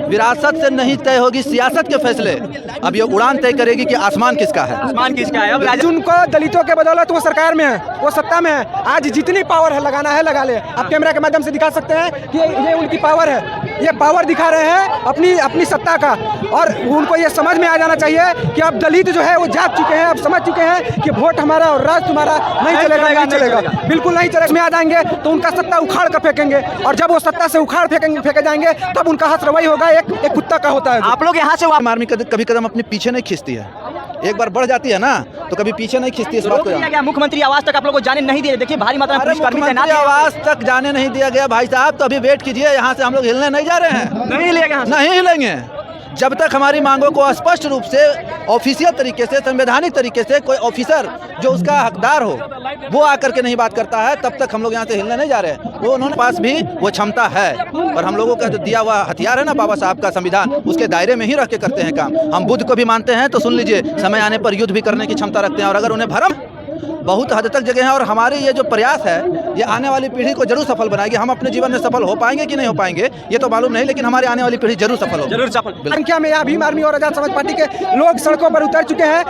विरासत से नहीं तय होगी सियासत के फैसले। अब ये उड़ान तय करेगी कि आसमान किसका है। आसमान किसका है? अब उनको दलितों के बदौलत वो सरकार में है, वो सत्ता में है। आज जितनी पावर है लगाना है लगा ले। आप कैमरा के माध्यम से दिखा सकते हैं कि ये उनकी पावर है, ये पावर दिखा रहे हैं अपनी सत्ता का। और उनको ये समझ में आ जाना चाहिए कि अब दलित जो है वो जाग चुके हैं, अब समझ चुके हैं कि वोट हमारा और राज तुम्हारा नहीं चलेगा, बिल्कुल नहीं चलेगा। में आ जाएंगे तो उनका सत्ता उखाड़ कर फेंकेंगे, और जब वो सत्ता से उखाड़ फेंके जाएंगे तब उनका हथ रवैया होगा एक कुत्ता का होता है। आप लोग यहाँ से आर्मी कभी कदम अपने पीछे नहीं खींचती है, एक बार बढ़ जाती है ना तो कभी पीछे नहीं खींचती। इस बात को मुख्यमंत्री आवास तक आप लोगों को जाने नहीं दिए। देखिए भारी मात्रा में पुलिसकर्मी तैनात मुख्यमंत्री आवास तक जाने नहीं दिया गया भाई साहब। तो अभी वेट कीजिए, यहाँ से हम लोग हिलने नहीं जा रहे हैं, नहीं हिलेंगे जब तक हमारी मांगों को स्पष्ट रूप से ऑफिशियल तरीके से, संवैधानिक तरीके से कोई ऑफिसर जो उसका हकदार हो वो आकर के नहीं बात करता है, तब तक हम लोग यहाँ से हिलने नहीं जा रहे हैं। वो उन्होंने पास भी वो क्षमता है, और हम लोगों का जो दिया हुआ हथियार है ना बाबा साहब का संविधान, उसके दायरे में ही रख के करते हैं काम। हम बुद्ध को भी मानते हैं तो सुन लीजिए, समय आने पर युद्ध भी करने की क्षमता रखते हैं। और अगर उन्हें भरम बहुत हद तक जगह है, और हमारे ये जो प्रयास है ये आने वाली पीढ़ी को जरूर सफल बनाएगी। हम अपने जीवन में सफल हो पाएंगे कि नहीं हो पाएंगे ये तो मालूम नहीं, लेकिन हमारी आने वाली पीढ़ी जरूर सफल हो, जरूर सफल। संख्या में यहाँ भीम आर्मी और आजाद समाज पार्टी के लोग सड़कों पर उतर चुके हैं।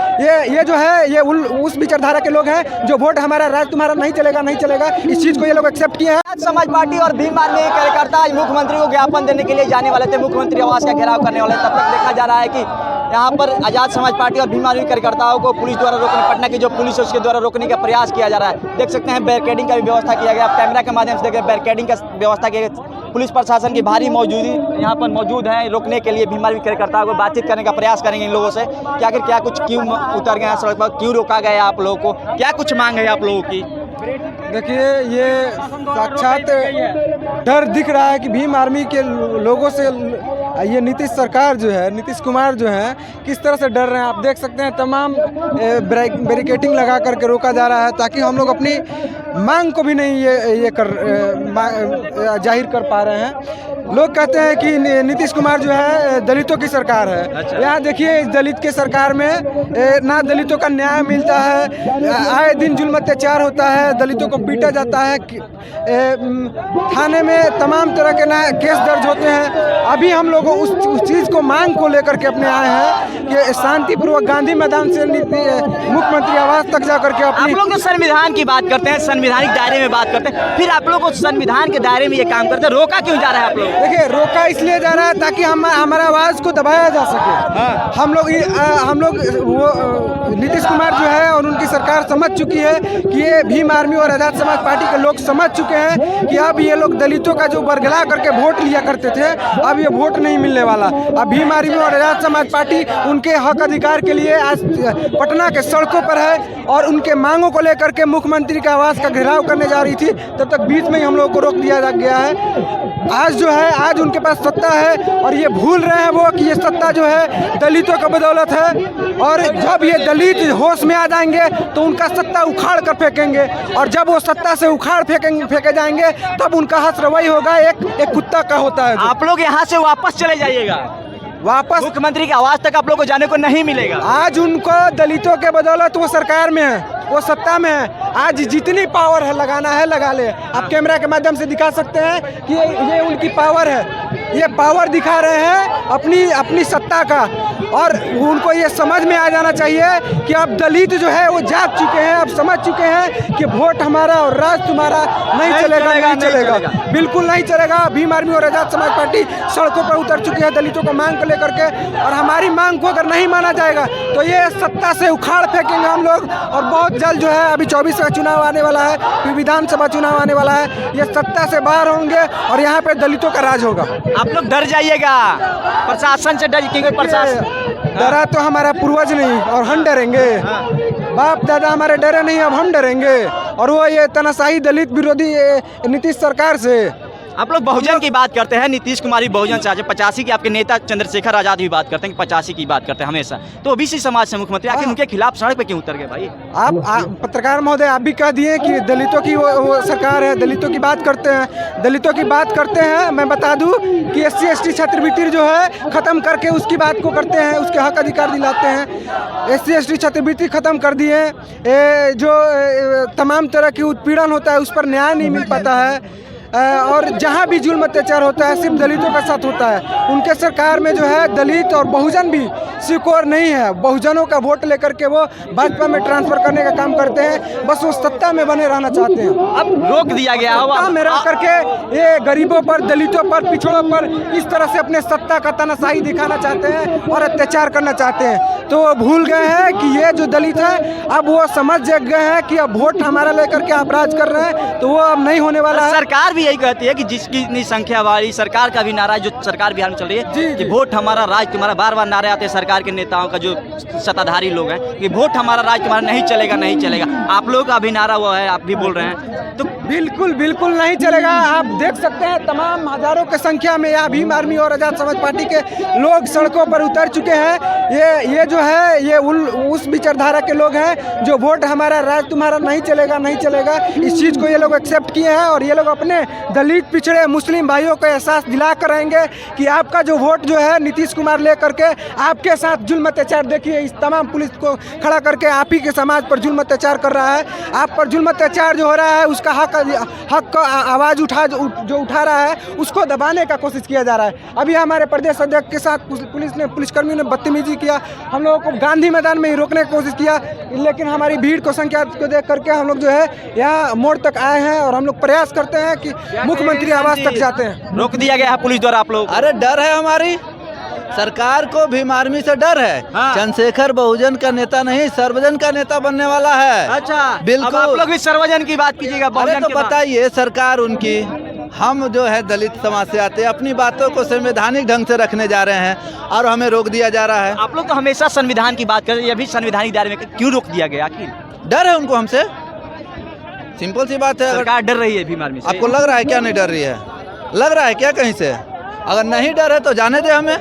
ये जो है ये उस विचारधारा के लोग हैं जो वोट हमारा राज तुम्हारा नहीं चलेगा, इस चीज को ये लोग एक्सेप्ट किए हैं। आजाद समाज पार्टी और भीम आर्मी के कार्यकर्ता आज मुख्यमंत्री को ज्ञापन देने के लिए जाने वाले थे, मुख्यमंत्री आवास का घेराव करने वाले। तब तक देखा जा रहा है कि यहाँ पर आजाद समाज पार्टी और भीम आर्मी कार्यकर्ताओं को पुलिस द्वारा रोकने, पटना की जो पुलिस है उसके द्वारा रोकने का प्रयास किया जा रहा है। देख सकते हैं बैरिकेडिंग का भी व्यवस्था किया गया। आप कैमरा के माध्यम से देखें, बैरिकेडिंग का व्यवस्था किया गया। पुलिस प्रशासन की भारी मौजूदगी यहाँ पर मौजूद है रोकने के लिए। भीम आर्मी कार्यकर्ताओं को बातचीत करने का प्रयास करेंगे इन लोगों से कि आखिर क्या कुछ, क्यों उतर गए हैं सड़क पर, क्यों रोका गया आप लोगों को, क्या कुछ मांग है आप लोगों की। देखिए ये साक्षात डर दिख रहा है कि भीम आर्मी के लोगों से ये नीतीश सरकार जो है, नीतीश कुमार जो है किस तरह से डर रहे हैं। आप देख सकते हैं तमाम बैरिकेडिंग लगा करके रोका जा रहा है ताकि हम लोग अपनी मांग को भी नहीं जाहिर कर पा रहे हैं। लोग कहते हैं कि नीतीश कुमार जो है दलितों की सरकार है। अच्छा। यहाँ देखिए इस दलित के सरकार में ना दलितों का न्याय मिलता है, आए दिन जुल्म अत्याचार होता है, दलितों को पीटा जाता है, थाने में तमाम तरह के केस दर्ज होते हैं। अभी हम लोग उस चीज़ को मांग को लेकर के अपने आए हैं कि शांतिपूर्वक गांधी मैदान से मुख्यमंत्री आवास तक जाकर के आप लोग तो संविधान की बात करते हैं, संवैधानिक दायरे में बात करते हैं, फिर आप लोग को संविधान के दायरे में ये काम करते हैं, रोका क्यों जा रहा है आप लोग? देखिए रोका इसलिए जा रहा है ताकि हमारा आवाज़ को दबाया जा सके। हाँ। हम लोग वो नीतीश कुमार जो है और उनकी सरकार समझ चुकी है कि ये भीम आर्मी और आजाद समाज पार्टी के लोग समझ चुके हैं कि अब ये लोग दलितों का जो बरगला करके वोट लिया करते थे, अब ये वोट नहीं मिलने वाला। अब भीम आर्मी और आजाद समाज पार्टी उनके हक अधिकार के लिए आज पटना के सड़कों पर है और उनके मांगों को लेकर के मुख्यमंत्री के आवास का घेराव करने जा रही थी। तब तक बीच में ही हम लोगों को रोक दिया गया है। आज जो है आज उनके पास सत्ता है और ये भूल रहे हैं वो कि ये सत्ता जो है दलितों का बदौलत है, और जब ये दलित होश में आ जाएंगे तो उनका सत्ता उखाड़ कर फेंकेंगे, और जब वो सत्ता से उखाड़ फेंके जाएंगे तब उनका हथ रवैया होगा एक कुत्ता का होता है। आप लोग यहाँ से वापस चले जाइएगा, वापस मुख्यमंत्री के आवास तक आप लोग को जाने को नहीं मिलेगा। आज उनको दलितों के बदौलत वो सरकार में है, वो सत्ता में है। आज जितनी पावर है लगाना है लगा ले। आप कैमरा के माध्यम से दिखा सकते हैं कि ये उनकी पावर है, ये पावर दिखा रहे हैं अपनी सत्ता का। और उनको ये समझ में आ जाना चाहिए कि अब दलित जो है वो जाग चुके हैं, अब समझ चुके हैं कि वोट हमारा और राज तुम्हारा नहीं चलेगा, बिल्कुल नहीं चलेगा। भीम आर्मी और आजाद समाज पार्टी सड़कों पर उतर चुकी है दलितों को मांग को लेकर के, और हमारी मांग को अगर नहीं माना जाएगा तो ये सत्ता से उखाड़ फेंकेंगे हम लोग। और बहुत जल्द जो है अभी 24 का चुनाव आने वाला है, फिर विधानसभा चुनाव आने वाला है, ये सत्ता से बाहर होंगे और यहाँ पे दलितों का राज होगा। आप लोग डर जाइएगा, प्रशासन से डर, क्योंकि प्रशासन डरा तो हमारा पूर्वज नहीं और हम डरेंगे। बाप दादा हमारे डरे नहीं, अब हम डरेंगे। और वो ये तानाशाही दलित विरोधी नीतीश सरकार से। आप लोग बहुजन की बात करते हैं, नीतीश कुमार भी बहुजन से आज 85 की, आपके नेता चंद्रशेखर आजाद भी बात करते हैं कि 85 की बात करते हैं हमेशा। तो ओबीसी समाज से मुख्यमंत्री आखिर उनके खिलाफ सड़क पे क्यों उतर गए भाई? आप पत्रकार महोदय आप भी कह दिए कि दलितों की वो सरकार है, दलितों की बात करते हैं। मैं बता दूं कि SC ST छात्रवृत्ति जो है ख़त्म करके उसकी बात को करते हैं, उसके हक अधिकार दिलाते हैं। SC ST छात्रवृत्ति ख़त्म कर दिए, जो तमाम तरह की उत्पीड़न होता है उस पर न्याय नहीं मिल पाता है। और जहाँ भी जुल्म अत्याचार होता है सिर्फ दलितों के साथ होता है। उनके सरकार में जो है दलित और बहुजन भी सिकोर नहीं है। बहुजनों का वोट लेकर के वो भाजपा में ट्रांसफर करने का काम करते हैं, बस वो सत्ता में बने रहना चाहते हैं। अब रोक दिया गया सत्ता में रह करके ये गरीबों पर, दलितों पर, पिछड़ों पर इस तरह से अपने सत्ता का तानाशाही दिखाना चाहते हैं और अत्याचार करना चाहते हैं। तो वो भूल गए हैं कि ये जो दलित है अब वो समझ जग गए हैं कि अब वोट हमारा लेकर के आप राज कर रहे हैं, तो वो अब नहीं होने वाला है। सरकार भी यही कहती है कि जिसकी इतनी संख्या वाली सरकार का भी नारा है, जो सरकार बिहार में चल रही है कि वोट हमारा राज तुम्हारा, बार बार नारे आते हैं सरकार के नेताओं का, जो सत्ताधारी लोग हैं कि वोट हमारा राज तुम्हारा, नहीं चलेगा नहीं चलेगा। आप लोगों का भी नारा हुआ है, आप भी बोल रहे हैं, तो बिल्कुल बिल्कुल नहीं चलेगा। आप देख सकते हैं तमाम हजारों की संख्या में यहाँ भीम आर्मी और आजाद समाज पार्टी के लोग सड़कों पर उतर चुके हैं। ये जो है ये उस विचारधारा के लोग हैं जो वोट हमारा राज तुम्हारा नहीं चलेगा नहीं चलेगा, इस चीज़ को ये लोग एक्सेप्ट किए हैं और ये लोग अपने दलित पिछड़े मुस्लिम भाइयों को एहसास दिला कर रहेंगे कि आपका जो वोट जो है नीतीश कुमार ले करके आपके साथ जुल्म अत्याचार, देखिए इस तमाम पुलिस को खड़ा करके आप ही के समाज पर जुल्म अत्याचार कर रहा है। आप पर जुल्म अत्याचार जो हो रहा है उसका हक का आवाज़ जो उठा रहा है उसको दबाने का कोशिश किया जा रहा है। अभी हमारे प्रदेश अध्यक्ष के साथ पुलिसकर्मियों ने बदतमीजी किया, हम लोगों को गांधी मैदान में ही रोकने की कोशिश किया, लेकिन हमारी भीड़ को संख्या को देख करके हम लोग जो है यहाँ मोड़ तक आए हैं और हम लोग प्रयास करते हैं कि मुख्यमंत्री आवास तक जाते हैं। रोक दिया गया है पुलिस द्वारा आप लोग? अरे डर है, हमारी सरकार को भीम आर्मी से डर है। हाँ। चंद्रशेखर बहुजन का नेता नहीं सर्वजन का नेता बनने वाला है। अच्छा, बिल्कुल। अब आप लोग भी सर्वजन की बात कीजिएगा। अरे तो बताइए, सरकार उनकी, हम जो है दलित समाज से आते हैं, अपनी बातों को संवैधानिक ढंग से रखने जा रहे हैं और हमें रोक दिया जा रहा है। आप लोग तो हमेशा संविधान की बात कर रहे हैं, ये भी संवैधानिक दायरे में क्यों रोक दिया गया? आखिर डर है उनको हमसे, सिंपल सी बात है। अगर सरकार डर रही है भीम आर्मी से? आपको लग रहा है क्या नहीं डर रही है? लग रहा है क्या कहीं से? अगर नहीं डर है तो जाने दे, हमें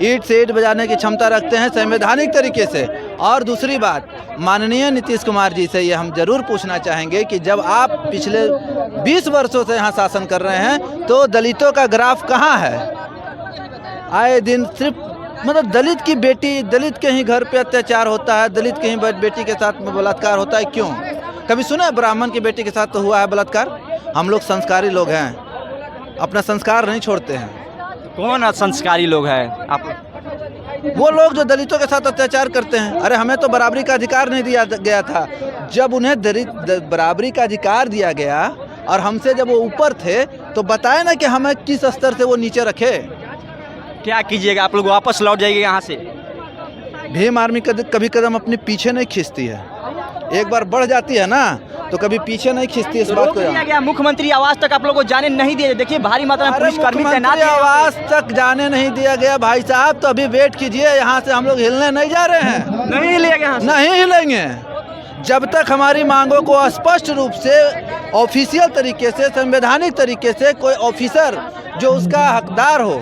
ईंट से ईंट बजाने की क्षमता रखते हैं संवैधानिक तरीके से। और दूसरी बात, माननीय नीतीश कुमार जी से ये हम जरूर पूछना चाहेंगे कि जब आप पिछले 20 वर्षों से यहाँ शासन कर रहे हैं तो दलितों का ग्राफ कहाँ है? आए दिन सिर्फ मतलब दलित की बेटी, दलित के ही घर पे अत्याचार होता है, दलित के ही बेटी के साथ बलात्कार होता है। क्यों? कभी सुना है ब्राह्मण की बेटी के साथ तो हुआ है बलात्कार? हम लोग संस्कारी लोग हैं, अपना संस्कार नहीं छोड़ते हैं। कौन संस्कारी लोग हैं आप? वो लोग जो दलितों के साथ अत्याचार करते हैं। अरे हमें तो बराबरी का अधिकार नहीं दिया गया था। जब उन्हें बराबरी का अधिकार दिया गया और हमसे जब वो ऊपर थे तो बताए ना कि हमें किस स्तर से वो नीचे रखे। क्या कीजिएगा आप लोग? वापस लौट जाइएगा यहाँ से? भीम आर्मी कभी कदम अपने पीछे नहीं खींचती है, एक बार बढ़ जाती है ना तो कभी पीछे नहीं खींचती। इस बात को दिया गया मुख्यमंत्री आवास तक आप लोगों को जाने नहीं दिया। देखिए भारी मात्रा में पुलिसकर्मी तैनात है। आवास तक जाने नहीं दिया गया भाई साहब, तो अभी वेट कीजिए, यहाँ से हम लोग हिलने नहीं जा रहे हैं। नहीं हिलेगा? नहीं हिलेंगे जब तक हमारी मांगों को स्पष्ट रूप से ऑफिशियल तरीके से, संवैधानिक तरीके से कोई ऑफिसर जो उसका हकदार हो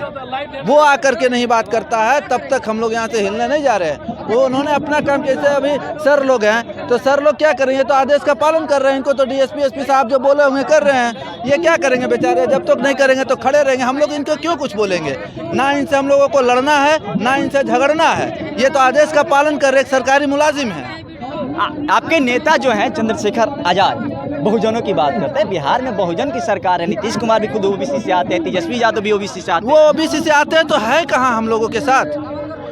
वो आकर के नहीं बात करता है, तब तक हम लोग यहाँ से हिलने नहीं जा रहे हैं। वो उन्होंने अपना काम, जैसे अभी सर लोग हैं तो सर लोग क्या करेंगे? तो आदेश का पालन कर रहे हैं, इनको तो डीएसपी एसपी साहब जो बोले होंगे कर रहे हैं। ये क्या करेंगे बेचारे? जब तक नहीं करेंगे तो खड़े रहेंगे। हम लोग इनको क्यों कुछ बोलेंगे? ना इनसे हम लोगों को लड़ना है ना इनसे झगड़ना है, ये तो आदेश का पालन कर रहे, एक सरकारी मुलाजिम है। आपके नेता जो हैं चंद्रशेखर आजाद बहुजनों की बात करते हैं। बिहार में बहुजन की सरकार है, नीतीश कुमार भी खुद ओबीसी से आते हैं, तेजस्वी यादव भी ओबीसी से आते हैं। वो ओबीसी से आते हैं तो है कहाँ हम लोगों के साथ?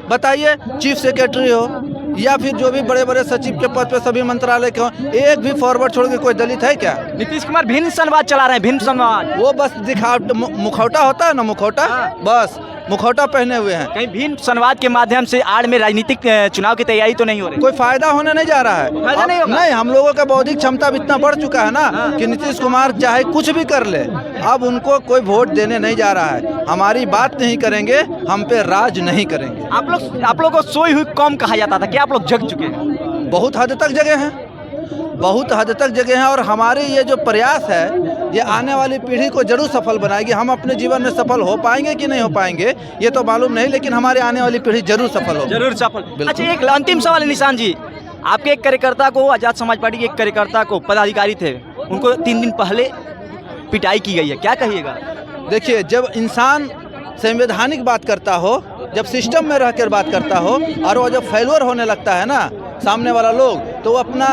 बताइए, चीफ सेक्रेटरी हो या फिर जो भी बड़े बड़े सचिव के पद पे सभी मंत्रालय के हो, एक भी फॉरवर्ड छोड़ के कोई दलित है क्या? नीतीश कुमार भिन्न संवाद चला रहे हैं, भिन्न संवाद। वो बस दिखावट, मुखौटा होता है ना, मुखौटा, बस मुखौटा पहने हुए हैं। कहीं भिन्न संवाद के माध्यम से आड़ में राजनीतिक चुनाव की तैयारी तो नहीं हो रही? कोई फायदा होने नहीं जा रहा है। फायदा नहीं होगा? नहीं, हम लोगों का बौद्धिक क्षमता भी इतना बढ़ चुका है ना कि नीतीश कुमार चाहे कुछ भी कर ले, अब उनको कोई वोट देने नहीं जा रहा है। हमारी बात नहीं करेंगे, हम पे राज नहीं करेंगे। आप लोग को सोई हुई कौम कहा जाता था, क्या आप लोग जग चुके हैं? बहुत हद तक जगह हैं, बहुत हद तक जगह हैं। और हमारे ये जो प्रयास है ये आने वाली पीढ़ी को जरूर सफल बनाएगी। हम अपने जीवन में सफल हो पाएंगे कि नहीं हो पाएंगे ये तो मालूम नहीं, लेकिन हमारे आने वाली पीढ़ी जरूर सफल होगी। जरूर सफल। अच्छा, एक अंतिम सवाल है निशान जी, आपके एक कार्यकर्ता को, आजाद समाज पार्टी के एक कार्यकर्ता को, पदाधिकारी थे, उनको 3 दिन पहले पिटाई की गई है, क्या कहिएगा? देखिए, जब इंसान संवैधानिक बात करता हो, जब सिस्टम में रहकर बात करता हो और वो जब फेल्योर होने लगता है ना सामने वाला लोग, तो वो अपना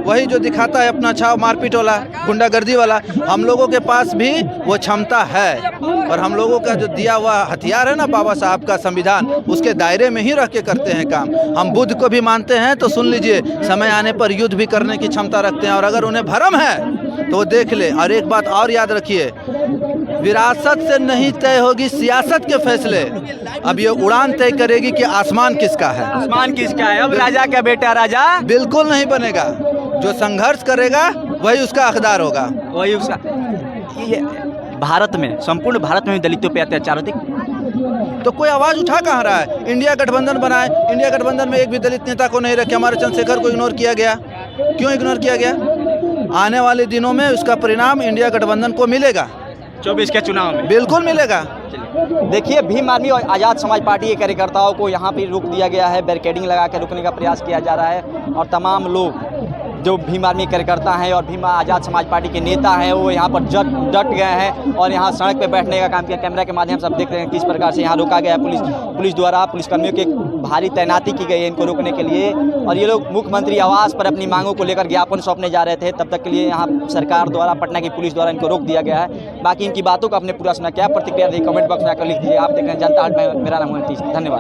वही जो दिखाता है अपना छाव, मारपीट वाला, गुंडागर्दी वाला। हम लोगों के पास भी वो क्षमता है और हम लोगों का जो दिया हुआ हथियार है ना बाबा साहब का संविधान, उसके दायरे में ही रह के करते हैं काम। हम बुद्ध को भी मानते हैं तो सुन लीजिए, समय आने पर युद्ध भी करने की क्षमता रखते हैं, और अगर उन्हें भरम है तो वो देख ले। और एक बात और याद रखिए, विरासत से नहीं तय होगी सियासत के फैसले। अब ये उड़ान तय करेगी कि आसमान किसका है। आसमान किसका है? अब राजा का बेटा राजा बिल्कुल नहीं बनेगा। जो संघर्ष करेगा वही उसका हकदार होगा। वही उसका। ये भारत में, संपूर्ण भारत में दलितों पे अत्याचार होते, तो कोई आवाज़ उठा कहाँ रहा है? इंडिया गठबंधन बनाए, इंडिया गठबंधन में एक भी दलित नेता को नहीं रखे, हमारे चंद्रशेखर को इग्नोर किया गया। क्यों इग्नोर किया गया? आने वाले दिनों में उसका परिणाम इंडिया गठबंधन को मिलेगा, 24 के चुनाव में बिल्कुल मिलेगा। देखिए, भीम आर्मी और आज़ाद समाज पार्टी के कार्यकर्ताओं को यहाँ पे रोक दिया गया है, बैरिकेडिंग लगा के रोकने का प्रयास किया जा रहा है, और तमाम लोग जो भीम आर्मी कार्यकर्ता हैं और भीम आज़ाद समाज पार्टी के नेता हैं वो यहाँ पर डट गए हैं और यहाँ सड़क पे बैठने का काम किया। कैमरा के माध्यम से आप देख रहे हैं किस प्रकार से यहाँ रोका गया है पुलिस द्वारा। पुलिसकर्मियों की भारी तैनाती की गई है इनको रोकने के लिए, और ये लोग मुख्यमंत्री आवास पर अपनी मांगों को लेकर ज्ञापन सौंपने जा रहे थे। तब तक के लिए यहाँ सरकार द्वारा, पटना की पुलिस द्वारा इनको रोक दिया गया है। बाकी इनकी बातों को आपने पूरा सुना, क्या प्रतिक्रिया दी कमेंट बॉक्स में आकर लिख दीजिए। आप देख रहे हैं जनता हट में, मेरा नाम है नीतीश। धन्यवाद।